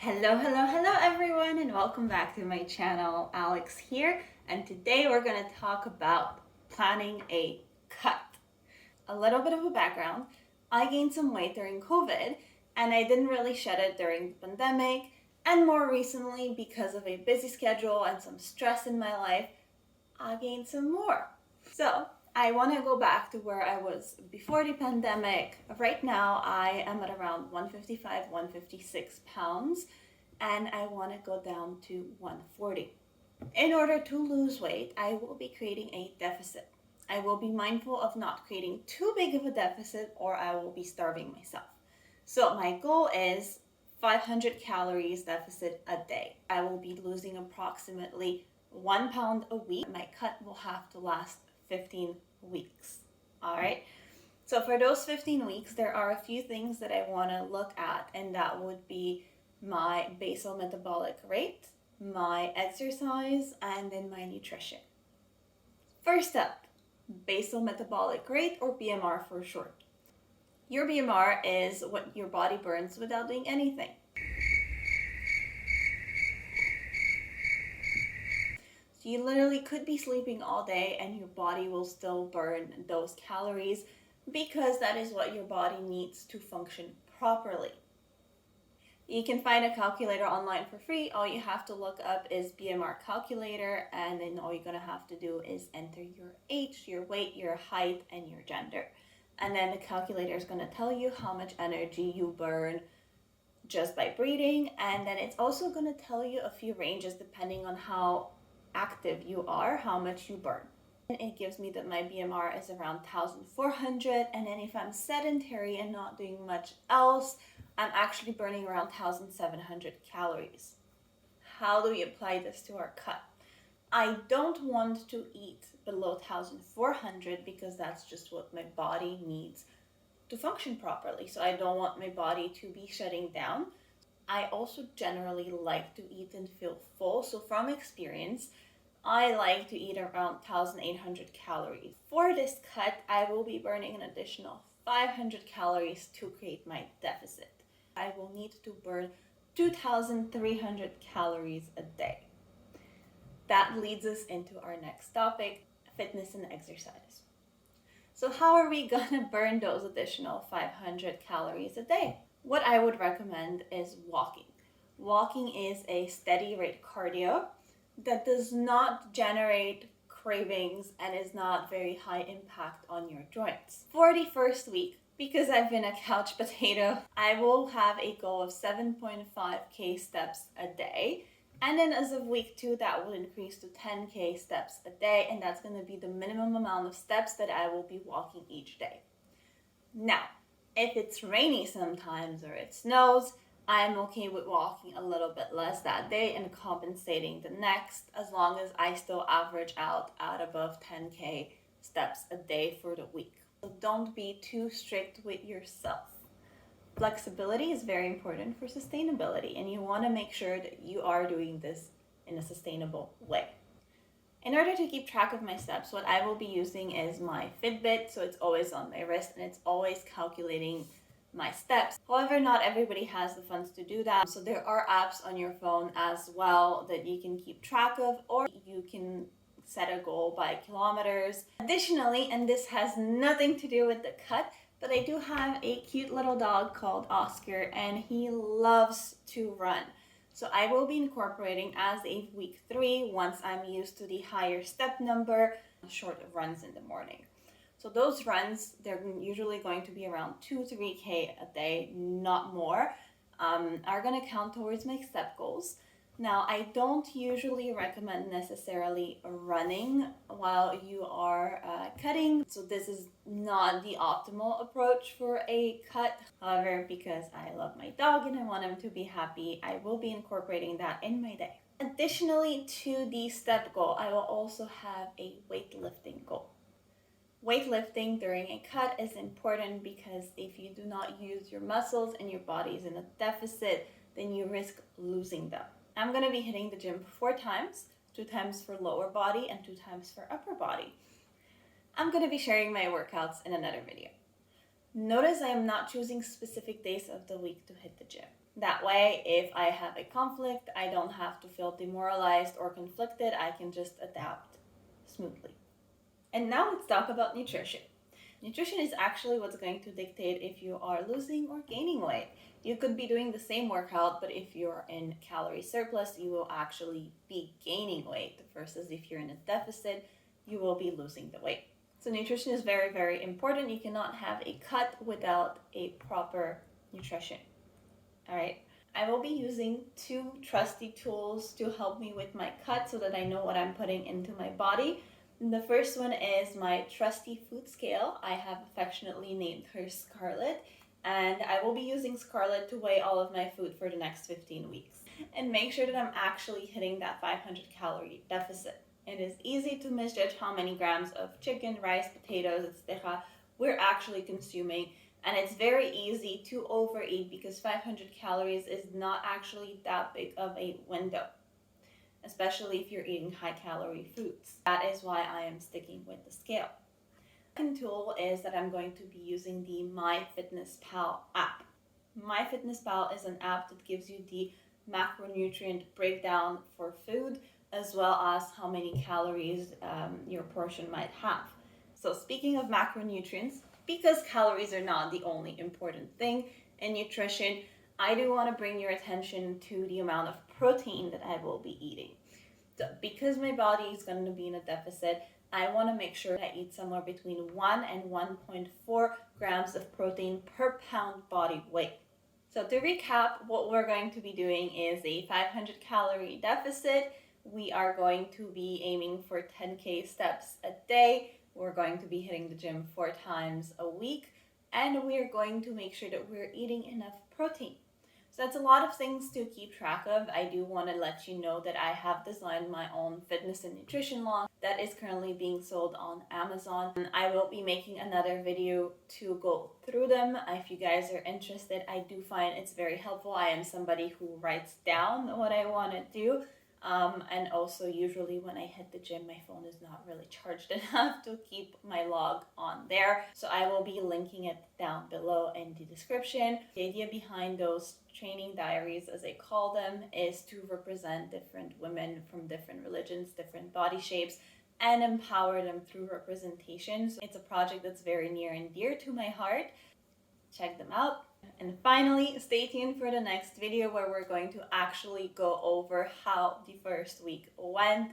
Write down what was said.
Hello everyone, and welcome back to my channel. Alex here, and today we're going to talk about planning a cut. A little bit of a background: I gained some weight during COVID, and I didn't really shed it during the pandemic, and more recently, because of a busy schedule and some stress in my life, I gained some more. So I want to go back to where I was before the pandemic. Right now, I am at around 155, 156 pounds, and I want to go down to 140. In order to lose weight, I will be creating a deficit. I will be mindful of not creating too big of a deficit, or I will be starving myself. So my goal is 500 calories deficit a day. I will be losing approximately 1 pound a week. My cut will have to last 15 weeks. All right. So for those 15 weeks, there are a few things that I want to look at, and that would be my basal metabolic rate, my exercise, and then my nutrition. First up, basal metabolic rate, or BMR for short. Your BMR is what your body burns without doing anything. So you literally could be sleeping all day and your body will still burn those calories, because that is what your body needs to function properly. You can find a calculator online for free. All you have to look up is BMR calculator, and then all you're going to have to do is enter your age, your weight, your height, and your gender. And then the calculator is going to tell you how much energy you burn just by breathing. And then it's also going to tell you a few ranges depending on how active you are, how much you burn. And it gives me that my BMR is around 1,400, and then if I'm sedentary and not doing much else, I'm actually burning around 1,700 calories. How do we apply this to our cut? I don't want to eat below 1,400 because that's just what my body needs to function properly. So I don't want my body to be shutting down. I also generally like to eat and feel full. So from experience, I like to eat around 1,800 calories. For this cut, I will be burning an additional 500 calories to create my deficit. I will need to burn 2,300 calories a day. That leads us into our next topic: fitness and exercise. So how are we gonna burn those additional 500 calories a day? What I would recommend is walking. Walking is a steady rate cardio that does not generate cravings and is not very high impact on your joints. For the first week, because I've been a couch potato, I will have a goal of 7.5k steps a day. And then as of week 2, that will increase to 10k steps a day. And that's going to be the minimum amount of steps that I will be walking each day. Now, if it's rainy sometimes or it snows, I'm okay with walking a little bit less that day and compensating the next, as long as I still average out at above 10k steps a day for the week. So don't be too strict with yourself. Flexibility is very important for sustainability, and you want to make sure that you are doing this in a sustainable way. In order to keep track of my steps, what I will be using is my Fitbit, so it's always on my wrist and it's always calculating my steps. However, not everybody has the funds to do that, so there are apps on your phone as well that you can keep track of, or you can set a goal by kilometers. Additionally, and this has nothing to do with the cut, but I do have a cute little dog called Oscar, and he loves to run. So I will be incorporating, as a week 3, once I'm used to the higher step number, short runs in the morning. So those runs, they're usually going to be around 2-3k a day, not more, are going to count towards my step goals. Now, I don't usually recommend necessarily running while you are cutting. So this is not the optimal approach for a cut. However, because I love my dog and I want him to be happy, I will be incorporating that in my day. Additionally to the step goal, I will also have a weightlifting goal. Weightlifting during a cut is important because if you do not use your muscles and your body is in a deficit, then you risk losing them. I'm going to be hitting the gym 4 times, 2 times for lower body and 2 times for upper body. I'm going to be sharing my workouts in another video. Notice I am not choosing specific days of the week to hit the gym. That way, if I have a conflict, I don't have to feel demoralized or conflicted. I can just adapt smoothly. And now let's talk about nutrition. Nutrition is actually what's going to dictate if you are losing or gaining weight. You could be doing the same workout, but if you're in calorie surplus, you will actually be gaining weight, versus if you're in a deficit, you will be losing the weight. So nutrition is very, very important. You cannot have a cut without a proper nutrition. All right. I will be using two trusty tools to help me with my cut so that I know what I'm putting into my body. And the first one is my trusty food scale. I have affectionately named her Scarlett, and I will be using Scarlett to weigh all of my food for the next 15 weeks and make sure that I'm actually hitting that 500 calorie deficit. It is easy to misjudge how many grams of chicken, rice, potatoes, etc. we're actually consuming, and it's very easy to overeat because 500 calories is not actually that big of a window, especially if you're eating high calorie foods. That is why I am sticking with the scale. The second tool is that I'm going to be using the MyFitnessPal app. MyFitnessPal is an app that gives you the macronutrient breakdown for food, as well as how many calories your portion might have. So speaking of macronutrients, because calories are not the only important thing in nutrition, I do want to bring your attention to the amount of protein that I will be eating. So because my body is going to be in a deficit, I want to make sure I eat somewhere between 1 and 1.4 grams of protein per pound body weight. So to recap, what we're going to be doing is a 500 calorie deficit. We are going to be aiming for 10K steps a day. We're going to be hitting the gym 4 times a week, and we're going to make sure that we're eating enough protein. So that's a lot of things to keep track of. I do want to let you know that I have designed my own fitness and nutrition log that is currently being sold on Amazon. I will be making another video to go through them. If you guys are interested, I do find it's very helpful. I am somebody who writes down what I want to do. And also usually when I hit the gym, my phone is not really charged enough to keep my log on there. So I will be linking it down below in the description. The idea behind those training diaries, as I call them, is to represent different women from different religions, different body shapes, and empower them through representation. So it's a project that's very near and dear to my heart. Check them out. And finally, stay tuned for the next video where we're going to actually go over how the first week went.